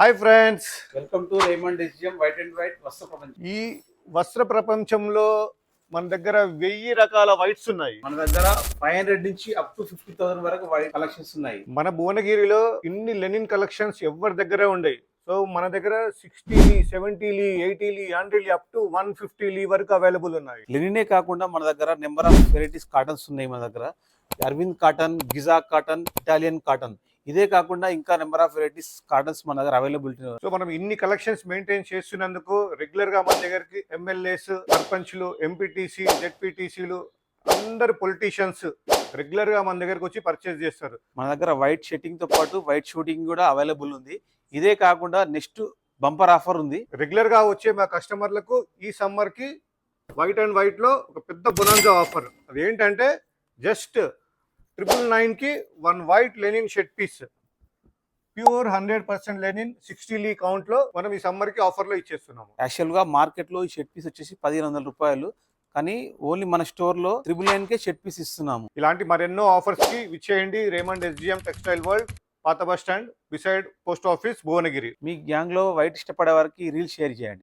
Hi friends, welcome to Raymond decision white and white వస్త్ర ప్రపంచం. ఈ వస్త్ర ప్రపంచంలో మన దగ్గర 1000 రకాల వైట్స్ ఉన్నాయి. మన దగ్గర 500 నుంచి అప్ టు 50,000 వరకు వైట్ కలెక్షన్స్ ఉన్నాయి. మన భువనగిరిలో ఇన్ని లెనిన్ కలెక్షన్స్ ఎవరి దగ్గర ఉండయి. సో మన దగ్గర 60 70 80 100 అప్ టు 150 వరకు అవైలబుల్ ఉన్నాయి. లెనినే కాకుండా మన దగ్గర నెంబర్ ఆఫ్ వెరైటీస్ కాటన్స్ ఉన్నాయి. మన దగ్గర Aravind cotton, Giza cotton, Italian cotton, ఇదే కాకుండా ఇంకా నెంబర్ ఆఫ్ వెరైటీస్ కాటన్స్ మన దగ్గర అవైలబిలిటీ. సో మనం ఇన్ని కలెక్షన్స్ మెయింటైన్ చేస్తున్నందుకు రెగ్యులర్ గా మన దగ్గరికి ఎమ్మెల్యేస్, సర్పంచ్లు, ఎంపీటీసీ, జెడ్పీటీసీలు అందరు పొలిటీషియన్స్ రెగ్యులర్ గా మన దగ్గరకు వచ్చి పర్చేస్ చేస్తారు. మన దగ్గర వైట్ షెట్టింగ్ తో పాటు వైట్ షూటింగ్ కూడా అవైలబుల్ ఉంది. ఇదే కాకుండా నెక్స్ట్ బంపర్ ఆఫర్ ఉంది. రెగ్యులర్ గా వచ్చే మా కస్టమర్లకు ఈ సమ్మర్ కి వైట్ అండ్ వైట్ లో ఒక పెద్ద బొనాన్జా ఆఫర్. అది ఏంటంటే జస్ట్ 999 కి 1 white linen shirt piece, pure 100% linen 60 count లో మనం ఈ సమ్మర్ కి ఆఫర్ లో ఇచ్చేస్తున్నాము. యాక్చువల్ గా మార్కెట్ లో ఈ షర్ట్ పీస్ వచ్చేసి 1500 రూపాయలు, కానీ ఓన్లీ మన స్టోర్ లో 999 కే షర్ట్ పీస్ ఇస్తున్నాము. ఇలాంటి మరెన్నో ఆఫర్స్ కి విచ్చేయండి రేమండ్ ఎస్జిఎం టెక్స్టైల్ వరల్డ్, పాత bus stand beside post office, Bhuvanagiri. మీ గ్యాంగ్ లో వైట్ ఇష్టపడే వారికి రీల్ షేర్ చేయండి.